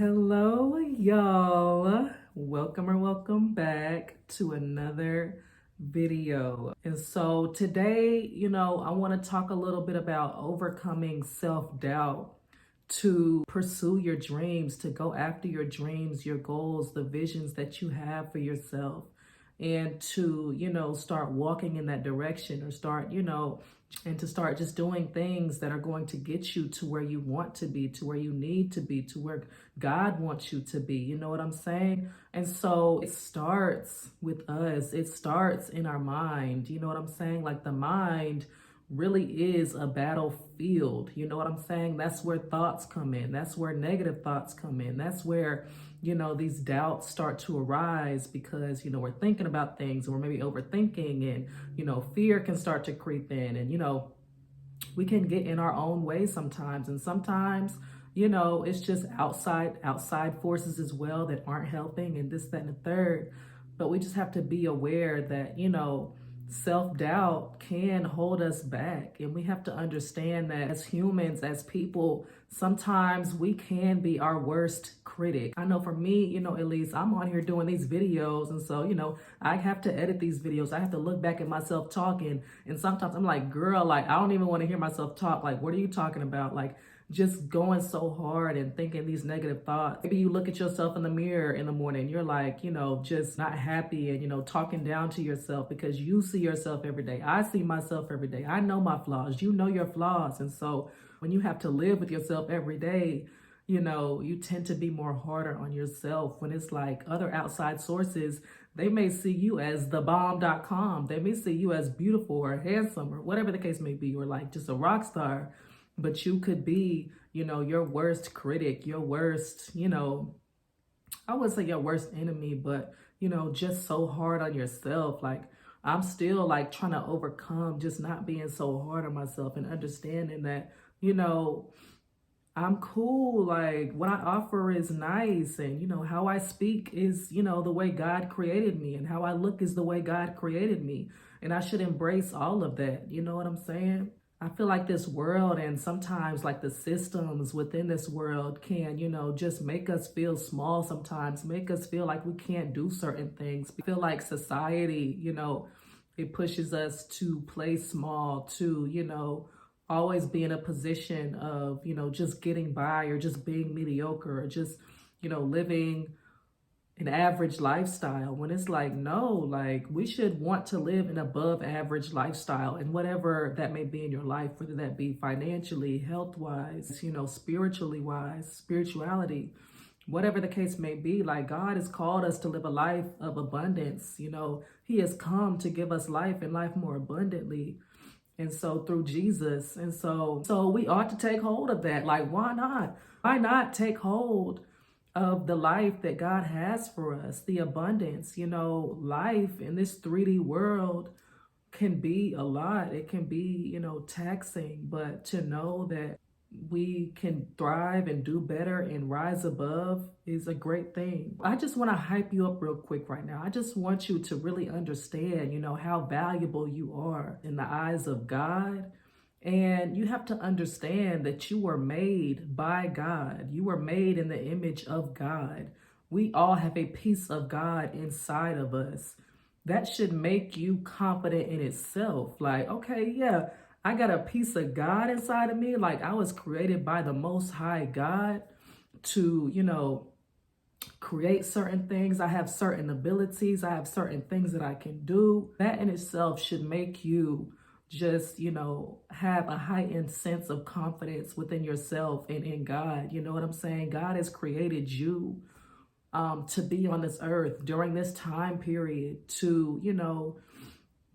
Hello, y'all. Welcome back to another video. And so today, I want to talk a little bit about overcoming self-doubt to pursue your dreams, to go after your dreams, your goals, the visions that you have for yourself, and to, start walking in that direction or start, and to start just doing things that are going to get you to where you want to be, to where you need to be, to where God wants you to be. You know what I'm saying? And so it starts with us. It starts in our mind. You know what I'm saying? Like the mind really is a battlefield. You know what I'm saying? That's where thoughts come in. That's where negative thoughts come in. That's where, these doubts start to arise because, we're thinking about things or maybe overthinking and, fear can start to creep in and, we can get in our own way sometimes. And sometimes, it's just outside forces as well that aren't helping and this, that, and the third. But we just have to be aware that, self-doubt can hold us back. And we have to understand that as humans, as people, sometimes we can be our worst critic. I know for me, at least I'm on here doing these videos. And so, I have to edit these videos. I have to look back at myself talking. And sometimes I'm like, girl, like, I don't even want to hear myself talk. Like, what are you talking about? Like, just going so hard and thinking these negative thoughts. Maybe you look at yourself in the mirror in the morning, you're like, just not happy and, talking down to yourself because you see yourself every day. I see myself every day. I know my flaws. You know your flaws. And so when you have to live with yourself every day, you tend to be more harder on yourself when it's like other outside sources. They may see you as the bomb.com. They may see you as beautiful or handsome or whatever the case may be, or like just a rock star. But you could be, your worst critic, your worst, I would say your worst enemy, but, just so hard on yourself. Like, I'm still like trying to overcome just not being so hard on myself and understanding that, I'm cool. Like, what I offer is nice. And, how I speak is, the way God created me, and how I look is the way God created me. And I should embrace all of that. You know what I'm saying? I feel like this world and sometimes like the systems within this world can, just make us feel small sometimes, make us feel like we can't do certain things. I feel like society, it pushes us to play small, to, always be in a position of, just getting by or just being mediocre or just, living an average lifestyle, when it's like, no, like we should want to live an above average lifestyle, and whatever that may be in your life, whether that be financially, health wise, spiritually wise, spirituality, whatever the case may be. Like, God has called us to live a life of abundance. He has come to give us life and life more abundantly. And so through Jesus. And so we ought to take hold of that. Like, why not? Why not take hold of the life that God has for us, the abundance? Life in this 3D world can be a lot. It can be, taxing, but to know that we can thrive and do better and rise above is a great thing. I just want to hype you up real quick right now. I just want you to really understand, how valuable you are in the eyes of God. And you have to understand that you were made by God. You were made in the image of God. We all have a piece of God inside of us. That should make you confident in itself. Like, okay, yeah, I got a piece of God inside of me. Like, I was created by the Most High God to, create certain things. I have certain abilities. I have certain things that I can do. That in itself should make you just, have a heightened sense of confidence within yourself and in God. You know what I'm saying? God has created you to be on this earth during this time period to,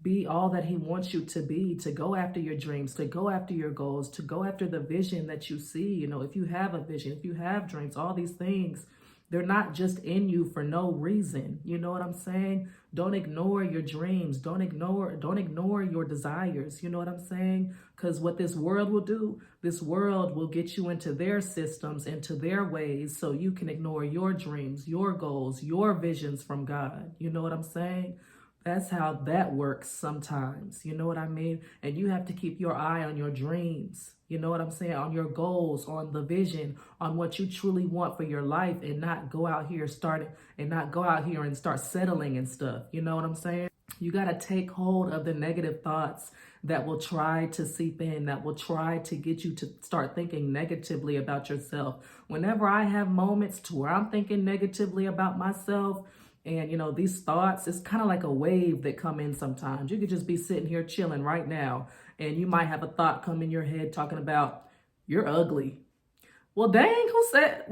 be all that He wants you to be, to go after your dreams, to go after your goals, to go after the vision that you see. If you have a vision, if you have dreams, all these things, they're not just in you for no reason. You know what I'm saying? Don't ignore your dreams. Don't ignore your desires. You know what I'm saying? Because what this world will do, this world will get you into their systems, into their ways, so you can ignore your dreams, your goals, your visions from God. You know what I'm saying? That's how that works sometimes. You know what I mean? And you have to keep your eye on your dreams. You know what I'm saying? On your goals, on the vision, on what you truly want for your life, and not go out here and start settling and stuff. You know what I'm saying? You got to take hold of the negative thoughts that will try to seep in, that will try to get you to start thinking negatively about yourself. Whenever I have moments to where I'm thinking negatively about myself, and these thoughts, it's kind of like a wave that come in sometimes. You could just be sitting here chilling right now, and you might have a thought come in your head talking about, you're ugly. Well, dang,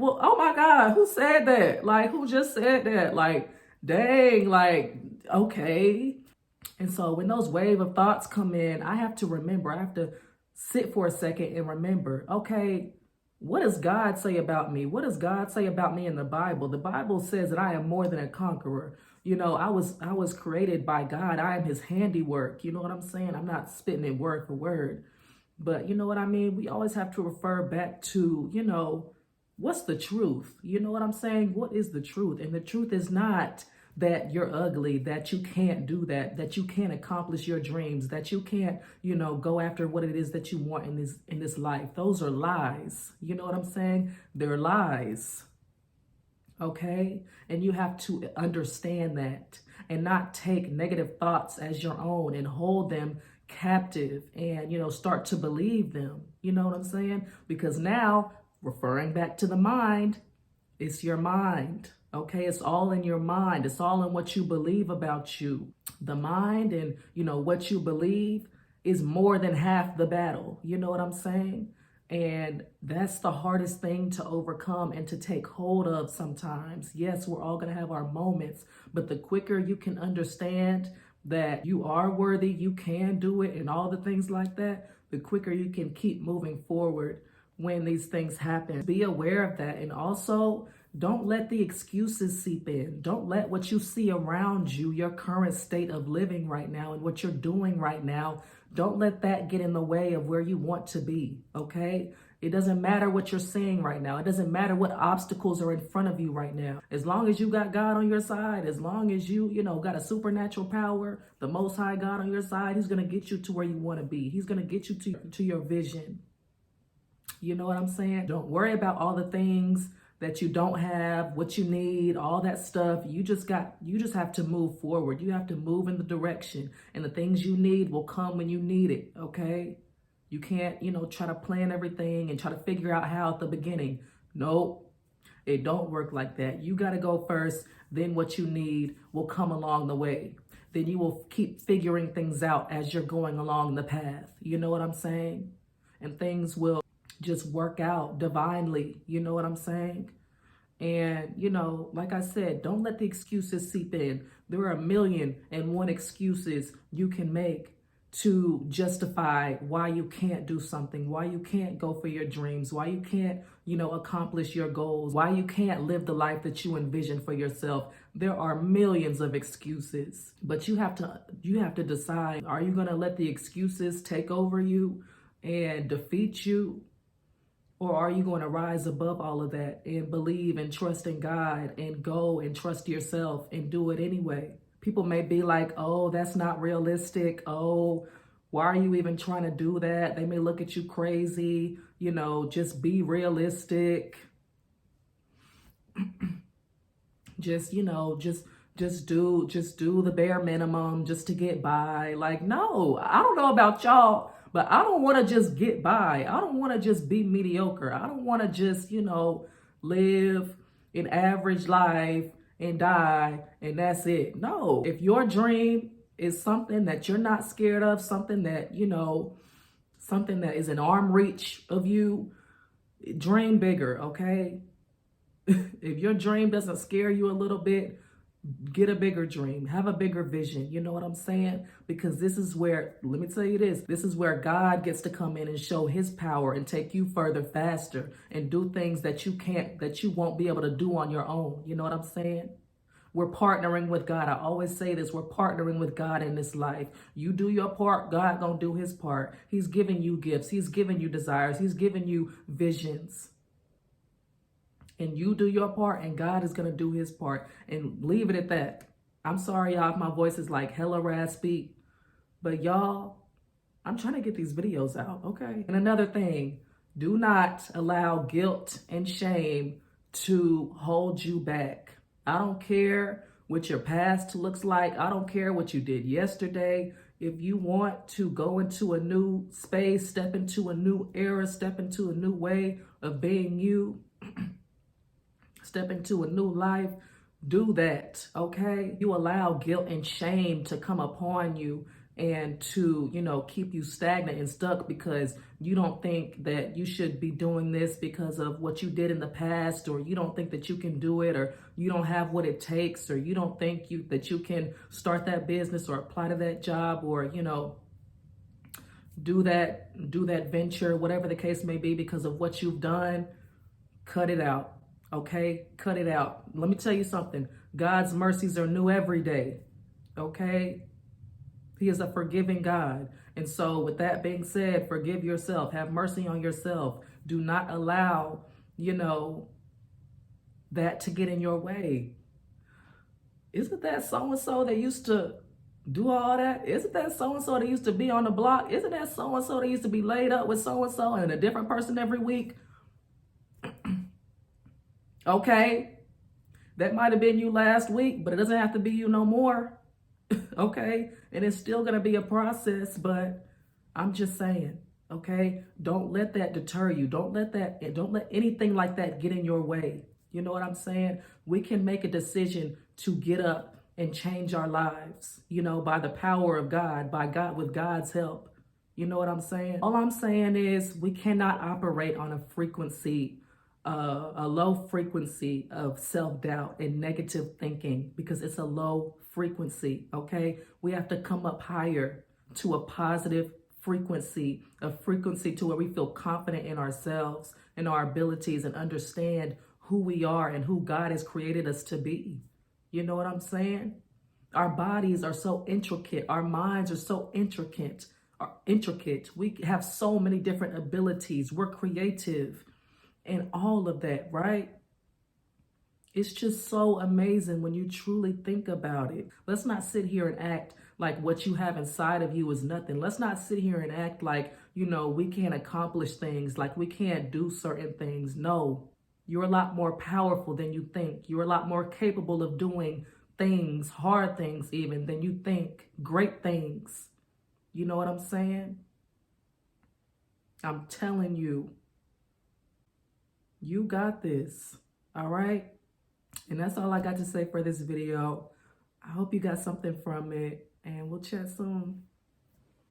oh my God, who said that? Like, who just said that? Like, dang, like, okay. And so when those wave of thoughts come in, I have to sit for a second and remember, okay, what does God say about me? What does God say about me in the Bible? The Bible says that I am more than a conqueror. I was created by God. I am his handiwork. You know what I'm saying? I'm not spitting it word for word. But you know what I mean? We always have to refer back to, what's the truth? You know what I'm saying? What is the truth? And the truth is not that you're ugly, that you can't do that you can't accomplish your dreams, that you can't, go after what it is that you want in this life. Those are lies. You know what I'm saying? They're lies. Okay? And you have to understand that and not take negative thoughts as your own and hold them captive and, start to believe them. You know what I'm saying? Because now, referring back to the mind, it's your mind. Okay, it's all in your mind. It's all in what you believe about you. The mind and, what you believe is more than half the battle. You know what I'm saying? And that's the hardest thing to overcome and to take hold of sometimes. Yes, we're all going to have our moments, but the quicker you can understand that you are worthy, you can do it, and all the things like that, the quicker you can keep moving forward when these things happen. Be aware of that. And also, don't let the excuses seep in. Don't let what you see around you, your current state of living right now and what you're doing right now, don't let that get in the way of where you want to be, okay? It doesn't matter what you're seeing right now. It doesn't matter what obstacles are in front of you right now. As long as you got God on your side, as long as you, got a supernatural power, the Most High God on your side, he's going to get you to where you want to be. He's going to get you to your vision. You know what I'm saying? Don't worry about all the things that you don't have, what you need, all that stuff. You just have to move forward. You have to move in the direction, and the things you need will come when you need it. Okay. You can't, try to plan everything and try to figure out how at the beginning. Nope. It don't work like that. You got to go first. Then what you need will come along the way. Then you will keep figuring things out as you're going along the path. You know what I'm saying? And things will just work out divinely. You know what I'm saying? And, like I said, don't let the excuses seep in. There are 1,000,001 excuses you can make to justify why you can't do something, why you can't go for your dreams, why you can't, accomplish your goals, why you can't live the life that you envision for yourself. There are millions of excuses, but you have to decide, are you going to let the excuses take over you and defeat you? Or are you going to rise above all of that and believe and trust in God and go and trust yourself and do it anyway? People may be like, oh, that's not realistic. Oh, why are you even trying to do that? They may look at you crazy. Just be realistic. just do the bare minimum just to get by. Like, no, I don't know about y'all, but I don't want to just get by. I don't want to just be mediocre. I don't want to just, live an average life and die and that's it. No, if your dream is something that you're not scared of, something that, something that is an arm reach of you, dream bigger, okay? If your dream doesn't scare you a little bit, get a bigger dream, have a bigger vision. You know what I'm saying? Because this is where, let me tell you this is where God gets to come in and show his power and take you further faster and do things that you won't be able to do on your own. You know what I'm saying? We're partnering with God. I always say this, we're partnering with God in this life. You do your part, God gonna do his part. He's giving you gifts. He's giving you desires. He's giving you visions. And you do your part and God is going to do his part, and leave it at that. I'm sorry, y'all, if my voice is like hella raspy, but y'all, I'm trying to get these videos out, okay? And another thing, do not allow guilt and shame to hold you back. I don't care what your past looks like. I don't care what you did yesterday. If you want to go into a new space, step into a new era, step into a new way of being you, step into a new life, do that, okay? You allow guilt and shame to come upon you and to, keep you stagnant and stuck because you don't think that you should be doing this because of what you did in the past, or you don't think that you can do it, or you don't have what it takes, or you don't think that you can start that business or apply to that job, or, do that venture, whatever the case may be, because of what you've done. Cut it out. Okay? Cut it out. Let me tell you something. God's mercies are new every day. Okay? He is a forgiving God. And so with that being said, forgive yourself. Have mercy on yourself. Do not allow, that to get in your way. Isn't that so-and-so that used to do all that? Isn't that so-and-so that used to be on the block? Isn't that so-and-so that used to be laid up with so-and-so and a different person every week? Okay, that might have been you last week, but it doesn't have to be you no more. Okay, and it's still going to be a process, but I'm just saying, okay, don't let that deter you. Don't let anything like that get in your way. You know what I'm saying? We can make a decision to get up and change our lives, by the power of God, with God's help. You know what I'm saying? All I'm saying is we cannot operate on a low frequency of self-doubt and negative thinking, because it's a low frequency, okay? We have to come up higher to a positive frequency, a frequency to where we feel confident in ourselves and our abilities and understand who we are and who God has created us to be. You know what I'm saying? Our bodies are so intricate. Our minds are so intricate. We have so many different abilities. We're creative and all of that, right? It's just so amazing when you truly think about it. Let's not sit here and act like what you have inside of you is nothing. Let's not sit here and act like, we can't accomplish things, like we can't do certain things. No, you're a lot more powerful than you think. You're a lot more capable of doing things, hard things even, than you think. Great things. You know what I'm saying? I'm telling you, you got this. All right? And that's all I got to say for this video. I hope you got something from it, and we'll chat soon.